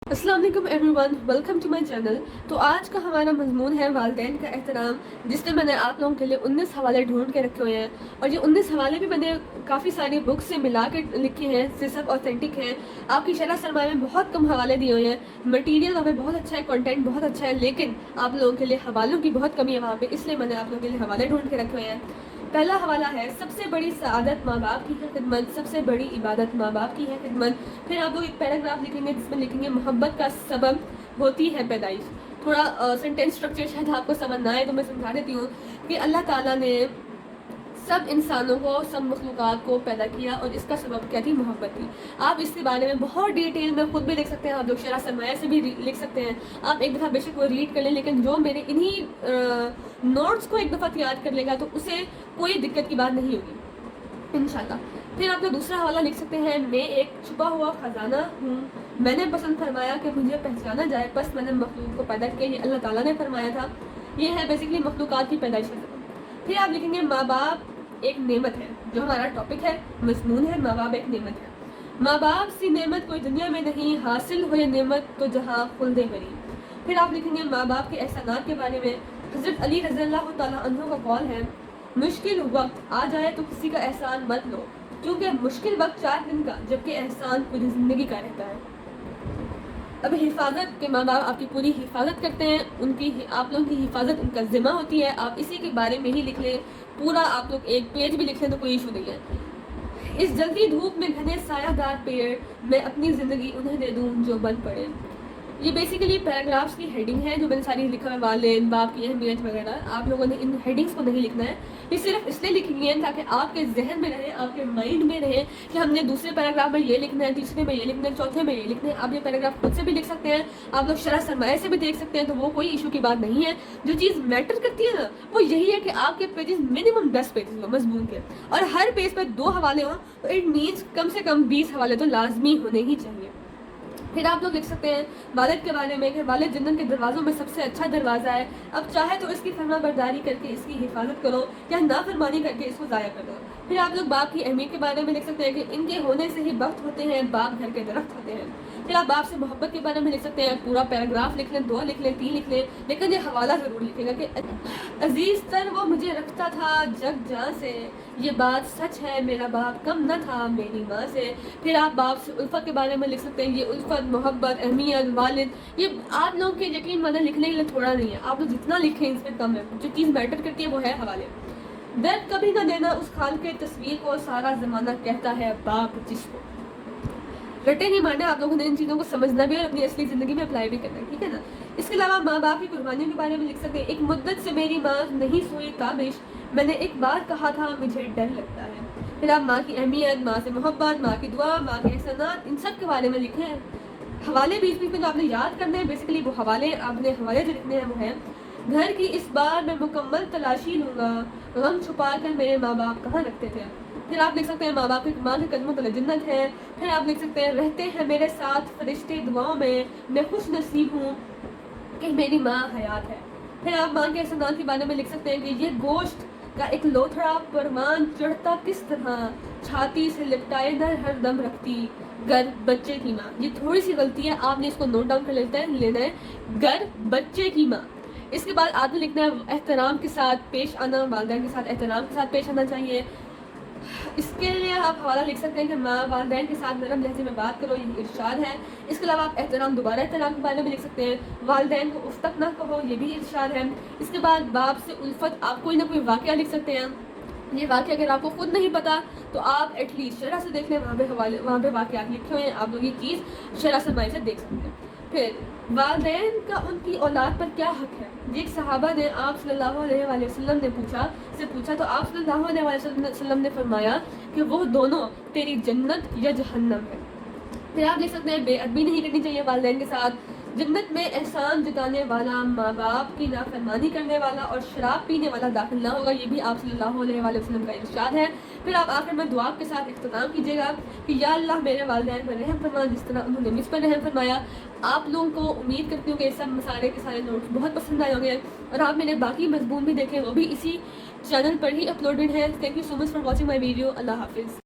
अस्सलाम वालेकुम everyone, welcome to my channel. तो आज का हमारा मजमून है वालिदैन का एहतराम, जिसमें मैंने आप लोगों के लिए 19 हवाले ढूंढ के रखे हुए हैं। और ये 19 हवाले भी मैंने काफ़ी सारी बुक से मिला के लिखे हैं, जिससे सब ऑथेंटिक हैं। आपकी शरह सरमाया में बहुत कम हवाले दिए हुए हैं। मटीरियल वहाँ पे बहुत अच्छा है, कंटेंट बहुत अच्छा है, लेकिन आप लोगों के लिए हवालों की बहुत कमी है वहाँ पे, इसलिए मैंने आप लोगों के लिए हवाले ढूंढ के रखे हुए हैं। पहला हवाला है, सबसे बड़ी सआदत माँ बाप की है खिदमत, सबसे बड़ी इबादत माँ बाप की है खिदमत। फिर आप लोग एक पैराग्राफ लिखेंगे जिसमें लिखेंगे मोहब्बत का सबब होती है पैदाइश। थोड़ा सेंटेंस स्ट्रक्चर शायद आपको समझ ना आए तो मैं समझा देती हूँ कि अल्लाह ताला ने सब इंसानों को, सब मखलूक़ात को पैदा किया और इसका सबब क्या थी? मोहब्बत थी। आप इसके बारे में बहुत डिटेल में खुद भी लिख सकते हैं, आप लोग शरह सरमाया से भी लिख सकते हैं। आप एक दफ़ा बेशक वो रीड कर लें, लेकिन जो मेरे इन्हीं नोट्स को एक दफ़ा याद कर लेगा तो उसे कोई दिक्कत की बात नहीं होगी इंशाल्लाह। फिर आप लोग दूसरा हवाला लिख सकते हैं, मैं एक छुपा हुआ ख़जाना हूँ, मैंने पसंद फरमाया कि मुझे पहचाना जाए, बस मैंने मखलूक को पैदा किया। ये अल्लाह ताला ने फरमाया था। ये है बेसिकली मखलूक़ात की पैदाइश का सबब। फिर आप लिखेंगे माँ बाप एक नेमत है, जो हमारा टॉपिक है, मजमून है माँ बाप एक नेमत है। माँ बाप सी नेमत कोई दुनिया में नहीं, हासिल हो ये नेमत तो जहाँ खुल्दे बरी। फिर आप लिखेंगे माँ बाप के एहसानात के बारे में। हज़रत अली रज़ियल्लाहु तआला अन्हु का कौल है, मुश्किल वक्त आ जाए तो किसी का एहसान मत लो, क्योंकि मुश्किल वक्त 4 दिन का, जबकि एहसान पूरी ज़िंदगी का रहता है। अब हिफाजत के माँ बाप आपकी पूरी हिफाजत करते हैं, उनकी आप लोगों की हिफाजत उनका ज़िम्मा होती है। आप इसी के बारे में ही लिख लें, पूरा आप लोग एक पेज भी लिख लें तो कोई इशू नहीं है। इस जलती धूप में घने सायादार पेड़, मैं अपनी ज़िंदगी उन्हें दे दूँ जो बन पड़े। ये बेसिकली पैराग्राफ्स की हेडिंग है जो मैंने सारी लिखा है, वालिदैन बाप की अहमियत वगैरह। आप लोगों ने इन हेडिंग्स को नहीं लिखना है, ये सिर्फ इसलिए लिखी गई है ताकि आपके जहन में रहे, आपके माइंड में रहे कि हमने दूसरे पैराग्राफ में ये लिखना है, तीसरे में ये लिखना है, चौथे में ये लिखना है। आप ये पैराग्राफ खुद से भी लिख सकते हैं, आप लोग शरह सरमाया से भी देख सकते हैं, तो वो कोई इशू की बात नहीं है। जो चीज़ मैटर करती है ना, वो यही है कि आपके पेजेस मिनिमम 10 पेजेस हो मजमून के, और हर पेज पर 2 हवाले हों, तो इट मीन्स कम से कम 20 हवाले तो लाजमी होने ही चाहिए। फिर आप लोग लिख सकते हैं वालिद के बारे में कि वालिद जन्नत के दरवाज़ों में सबसे अच्छा दरवाज़ा है, अब चाहे तो इसकी फरमा बरदारी करके इसकी हिफाजत करो या नाफरमानी करके इसको ज़ाया कर दो। फिर आप लोग बाप की अहमियत के बारे में लिख सकते हैं कि इनके होने से ही वक्त होते हैं, बाप घर के दरख्त होते हैं। फिर आप बाप से मोहब्बत के बारे में लिख सकते हैं, पूरा पैराग्राफ लिख लें, 2 लिख लें, 3 लिख लें, लेकिन ये हवाला ज़रूर लिखेगा कि अजीज़ तर वो मुझे रखता था जग जहाँ से, ये बात सच है मेरा बाप कम न था मेरी माँ से। फिर आप बाप से उल्फत के बारे में लिख सकते हैं, ये उल्फत, मोहब्बत, अहमियत, वालिद, ये आप लोगों के यकीन माना लिखने के लिए थोड़ा नहीं है, आप लोग जितना लिखें इसमें कम है। जो चीज़ मैटर करती है वो है हवाले। दर्द कभी ना देना उस खाल के तस्वीर को, सारा ज़माना कहता है बाप जिसको। रटे नहीं मारना, आप लोगों ने इन चीज़ों को समझना भी और अपनी असली ज़िंदगी में अप्लाई भी करना है, ठीक है ना। इसके अलावा माँ बाप की कुर्बानियों के बारे में लिख सकते हैं, एक मुद्दत से मेरी माँ नहीं सोई ताबिश, मैंने एक बार कहा था मुझे डर लगता है। फिर आप माँ की अहमियत, माँ से मोहब्बत, माँ की दुआ, माँ के एहसानात, इन सब के बारे में लिखें। हवाले बीच बीच में जो आपने याद करने हैं, बेसिकली वो हवाले आपने हवाले जो लिखने हैं वो हैं, घर की इस बार मैं मुकम्मल तलाशी लूँगा, गम छुपा कर मेरे माँ बाप कहाँ रखते थे। फिर आप लिख सकते हैं माँ बाप की माँ के कदमों तले जन्नत है। फिर आप लिख सकते हैं रहते हैं मेरे साथ फरिश्ते दुआओं में, मैं खुश नसीब हूँ कि मेरी माँ हयात है। फिर आप माँ के एहसानात के बारे में लिख सकते हैं कि ये गोश्त का एक लोथड़ा परवान चढ़ता किस तरह, छाती से लिपटाए दर हर दम रखती गर बच्चे की माँ। ये थोड़ी सी गलती है, आपने इसको नोट डाउन कर लेना है, गर बच्चे की माँ। इसके बाद आपने लिखना है एहतराम के साथ पेश आना, वालिदैन के साथ एहतराम के साथ पेश आना चाहिए। इसके लिए आप हवाला लिख सकते हैं कि माँ वालिदैन के साथ नरम लहजे में बात करो, ये इरशाद है। इसके अलावा आप एहतराम, दोबारा एहतराम के बारे में लिख सकते हैं, वालिदैन को उफ तक ना कहो, ये भी इरशाद है। इसके बाद बाप से उल्फत, आप कोई ना कोई वाक़या लिख सकते हैं। ये वाक़या अगर आपको खुद नहीं पता तो आप एटलीस्ट शरह से देख लें, वहाँ पे वाक़यात लिखे हुए हैं, आप लोग ये चीज़ शरह सरमाई से देख सकते हैं। फिर वालिदैन का उनकी औलाद पर क्या हक है। एक सहाबा ने आप सल्लल्लाहु अलैहि वसल्लम ने पूछा तो आप सल्लल्लाहु अलैहि वसल्लम ने फरमाया कि वो दोनों तेरी जन्नत या जहन्नम है। फिर आप देख सकते हैं बेअदबी नहीं करनी चाहिए वालिदैन के साथ। जन्नत में एहसान जताने वाला, माँ बाप की नाफरमानी करने वाला और शराब पीने वाला दाखिल ना होगा, ये भी आप सल्लल्लाहु अलैहि वसल्लम का इरशाद है। फिर आप आखिर में दुआ के साथ इख्तिताम कीजिएगा कि या अल्लाह मेरे वालिदैन पर रहम फरमा जिस तरह उन्होंने मुझ पर रहम फरमाया। आप लोगों को उम्मीद करती हूँ कि सब सारे के सारे नोट्स बहुत पसंद आए होंगे, और आप मेरे बाकी मजमून भी देखें, वो भी इसी चैनल पर ही अपलोडेड है। Thank you so much for watching my video. अल्लाह हाफिज़।